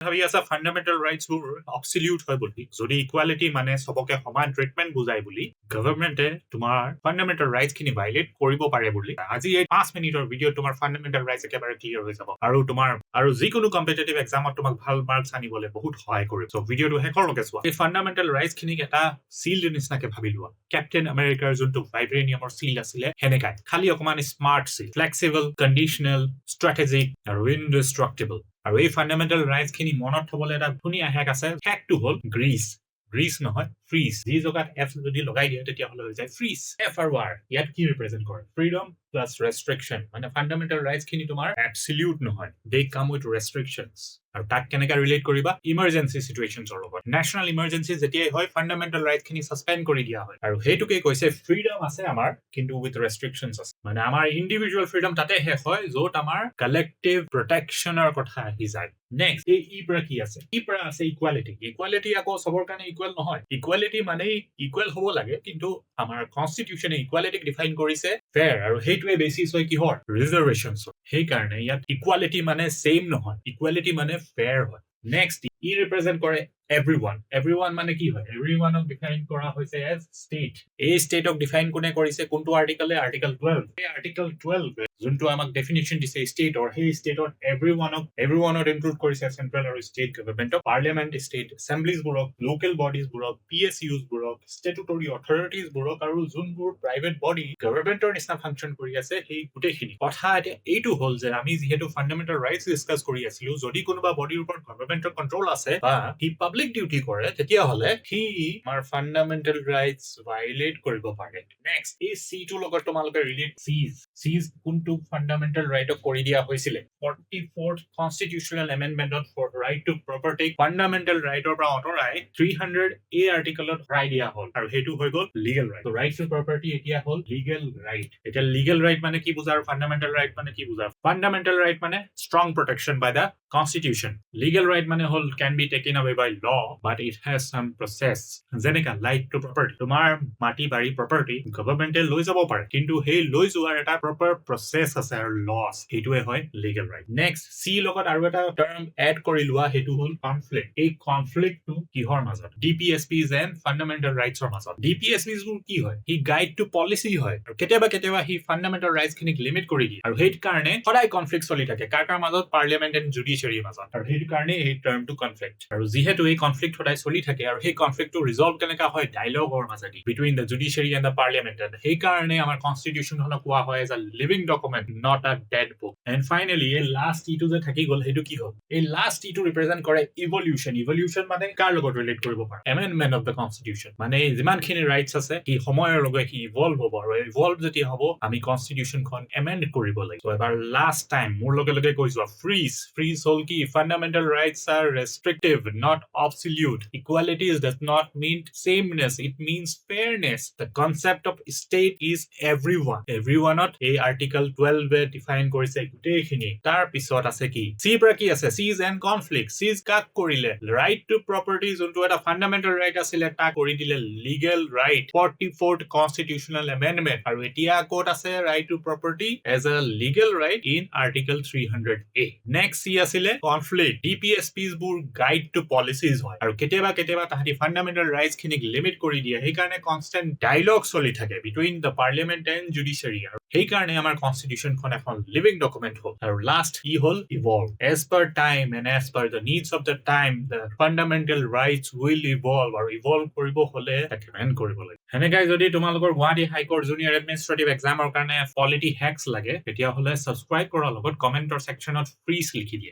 ভাবি আছা fundamental ৰাইটছবোৰ absolute হয় বুলি যদি ইকুৱালিটি মানে সবকে সমান ট্ৰিটমেন্ট বুজাই বুলি গভৰ্ণমেণ্টে তোমাৰ ফান্ডামেন্টাল ৰাইটছ খিনি ভাইলেট কৰিব পাৰে বুলি আজি এই 5 মিনিটৰ ভিডিঅ তোমাৰ ফান্ডামেন্টাল ৰাইটছ একেবাৰে ক্লিয়াৰ হৈ যাব আৰু যিকোনো কম্পিটিটিভ এক্সামত তোমাক ভাল মাৰ্কছ আনিবলৈ বহুত সহায় কৰিব সো ভিডিঅটো শেষৰলৈকে চোৱা এই ফান্ডামেন্টাল ৰাইটছ খিনিক এটা শিল্ড নিচিনাকে ভাবি লোৱা কেপ্টেইন আমেৰিকাৰ যোনটো ভাইব্ৰেনিয়ামৰ শিল্ড আছিলে হেনেকাই খালি অকমান স্মাৰ্ট শিল্ড ফ্লেক্সিবল কণ্ডিশনেল ষ্ট্ৰেটেজিক আৰু ইনডিষ্ট্ৰাক্টিবল আৰু এই ফান্ডামেন্টাল ৰাইটছ খিনি মনত থবলৈ এটা ধুনীয়া হেক আছে হেকটো হ'ল গ্ৰীচ নহয় ফ্ৰিজ যি জগাত এফ যদি লগাই দিয়ে তেতিয়াহ'লে হৈ যায় ফ্ৰিজ এফ আৰু আৰ ইয়াত কি ৰিপ্ৰেজেন্ট কৰে ফ্ৰীডম প্লাছ ৰেষ্ট্ৰিকশ্যন মানে ফান্ডামেন্টাল ৰাইটছ খিনি তোমাৰ এবছলিউট নহয় দে কাম উইথ ৰেষ্ট্ৰিকশ্যনছ আৰু তাক কেনেকৈ ৰিলেট কৰিবা ইমাৰ্জেন্সি চিটুৱেশ্যনছৰ লগত নেশ্যনেল ইমাৰ্জেন্সি যেতিয়াই হয় ফান্ডামেন্টাল ৰাইটছ খিনি ছাছপেণ্ড কৰি দিয়া হয় আৰু সেইটোকে কৈছে ফ্ৰীডম আছে আমাৰ কিন্তু উইথ ৰেষ্ট্ৰিকশ্যনছ আছে মানে আমাৰ ইণ্ডিভিজুৱেল ফ্ৰীডম তাতে শেষ হয় য'ত আমাৰ কালেক্টিভ প্ৰটেকশ্যনৰ কথা আহি যায় নেক্সট ই পৰা কি আছে ই পৰা আছে ইকুৱালিটি আকৌ সবৰ কাৰণে ইকুৱেল নহয় ইকুৱালিটি মানে ইকুৱেল হ'ব লাগে কিন্তু আমাৰ কনষ্টিটিউচনে ইকুৱালিটিক ডিফাইন কৰিছে ফেয়াৰ আৰু সেইটোৱে বেচিছ হয় কিহৰ ৰিজাৰ্ভেশ্যনছ সেইকাৰণে ইয়াত ইকুৱালিটি মানে সেম নহয় ইকুৱালিটি মানে ফেয়াৰ হয় নেক্সট ই ৰিপ্ৰেজেন্ট কৰে এভৰিওয়ান মানে কি হয় এভৰিওয়ানক ডিফাইন কৰা হৈছে এজ ষ্টেট এই ষ্টেটক ডিফাইন কোনে কৰিছে কোনটো আৰ্টিকলে আৰ্টিকল 12 এই আৰ্টিকল 12 যোনটো আমাক ডেফিনিশ্যন দিছে ষ্টেটৰ সেই ষ্টেটত এভৰিওয়ানত ইনক্লুড কৰিছে চেন্ট্ৰেল আৰু ষ্টেট গভৰ্ণমেণ্টক পাৰ্লিয়ামেণ্ট ষ্টেট এছেম্বলিজবোৰক লোকেল বডিজবোৰক PSUsবোৰক ষ্টেটুটৰী অথৰিটিজবোৰক আৰু যোনবোৰ প্ৰাইভেট বডি গভৰ্ণমেণ্টৰ নিচিনা ফাংচন কৰি আছে সেই গোটেইখিনি কথা এতিয়া এইটো হ'ল যে আমি যিহেতু ফান্ডামেন্টাল ৰাইটছ ডিছকাছ কৰি আছিলো যদি কোনোবা বডিৰ ওপৰত গভৰ্ণমেণ্টৰ কণ্ট্ৰল আছে বা সি পাব্লিক ডিউটি কৰে তেতিয়াহ'লে সি আমাৰ ফান্ডামেন্টাল ৰাইটছ ভাইলেট কৰিব পাৰে নেক্সট এই সিটোৰ লগত তোমালোকে ৰিলেট সিজ কোনটো ফান্ডামেন্টাল ৰাইটক কৰি দিয়া হৈছিল 44th কনষ্টিটিউচনেল এমেণ্ডমেণ্টত for right to property fundamental ৰাইটৰ পৰা অতৰাই 300 এ আৰ্টিকলত ভৰাই দিয়া হ'ল আৰু সেইটো হৈ গ'ল লিগেল ৰাইট তো ৰাইট টু প্ৰপাৰ্টি এতিয়া হ'ল লিগেল ৰাইট এতিয়া লিগেল ৰাইট মানে কি বুজা আৰু ফান্ডামেন্টাল ৰাইট মানে কি বুজা ফান্ডামেন্টাল ৰাইট মানে strong protection by the constitution legal right মানে হ'ল can be taken away by law but it has some process যেনেকা লাইক টু প্ৰপাৰ্টি তোমাৰ মাটি বাৰী প্ৰপাৰ্টি গভৰ্ণমেণ্টে লৈ যাব পাৰে কিন্তু সেই লৈ যোৱাৰ এটা প্ৰপাৰ প্ৰচেছ আছে আৰু লছ সেইটোৱে হয় লিগেল ৰাইট নেক্সট সি লগত আৰু এটা টাৰ্ম এড কৰি লোৱা সেইটো হ'ল কনফ্লিক্ট এই কনফ্লিক্টটো কিহৰ মাজত DPSPs এণ্ড ফান্ডামেন্টাল ৰাইটছৰ মাজত DPSPs বোৰ কি হয় হি গাইড টু পলিচি হয় আৰু কেতিয়াবা হি ফান্ডামেন্টাল ৰাইটছ খিনিক লিমিট কৰি দিয়ে আৰু সেইটো কাৰণে সদায় কনফ্লিক্ট চলি থাকে কাৰ মাজত পাৰ্লিয়ামেণ্ট এণ্ড জুডিচিয়াৰীৰ মাজত আৰু সেইটো কাৰণে এই টাৰ্মটো কনফ্লিক্ট আৰু যিহেতু এই কনফ্লিক্ট সদায় চলি থাকে আৰু সেই কনফ্লিক্টটো ৰিজলভ কেনেকা হয় ডায়লগৰ মাজেদি between the judiciary and the parliament সেই কাৰণে আমাৰ কনষ্টিটিউচনখনক কোৱা হয় as a living document not a dead book and finally এই লাষ্ট ইটো যে থাকি গ'ল সেইটো কি হ'ল এই লাষ্ট ইটো ৰিপ্ৰেজেন্ট কৰে ইভলিউচন মানে কাৰ লগত ৰিলেট কৰিব পাৰে এমেণ্ডমেণ্ট অফ দ্য কনষ্টিটিউচন মানে যিমানখিনি ৰাইটছ আছে সি সময়ৰ লগে সি ইভলভ হ'ব আৰু ইভলভ যেতিয়া হ'ব আমি কনষ্টিটিউচনখন এমেণ্ড কৰিব লাগিব এবাৰ লাষ্ট টাইম মোৰ লগে কৈ যোৱা ফ্ৰিজ হ'ল কি fundamental rights are restrictive not absolute equality does not mean sameness it means fairness the concept of state is everyoneত এই article 12 এ define কৰিছে গোটেইখিনি তাৰ পিছত আছে কি সি পৰা কি আছে সিজ এণ্ড কনফ্লিক্ট সিজ কাক কৰিলে ৰাইট টু প্ৰপাৰ্টি যোনটো এটা ফান্ডামেন্টাল ৰাইট আছিলে তাক কৰি দিলে legal right 44th constitutional amendment আৰু এতিয়া ক'ত আছে right to property as a legal right in article 300A next সি আছিলে কনফ্লিক্ট DPSPs বোৰ গাইড টু পলিচিজ হয় আৰু কেতিয়াবা তাহাঁতি ফান্ডামেন্টাল ৰাইটছ খিনিক লিমিট কৰি দিয়ে সেইকাৰণে কনষ্টেন্ট ডায়লগ চলি থাকে between the parliament and judiciary আৰু সেইকাৰণে আমাৰ কনষ্টিটিউচনখন এখন লিভিং ডকুমেণ্ট হ'ল আৰু লাষ্ট ই হ'ল evolve as per time and as per the needs of the time the fundamental rights will evolve আৰু ইভলভ কৰিব হ'লে তাক এমেণ্ড কৰিব লাগে সেনেকাই যদি তোমালোকৰ গুৱাহাটী হাইকোৰ্ট জুনিয়ৰ এডমিনিষ্ট্ৰেটিভ এক্সামৰ কাৰণে পলিটি হেক্স লাগে তেতিয়াহ'লে ছাবস্ক্ৰাইব কৰাৰ লগত কমেণ্টৰ ছেকশ্যনত ফ্ৰিজ লিখি দিয়ে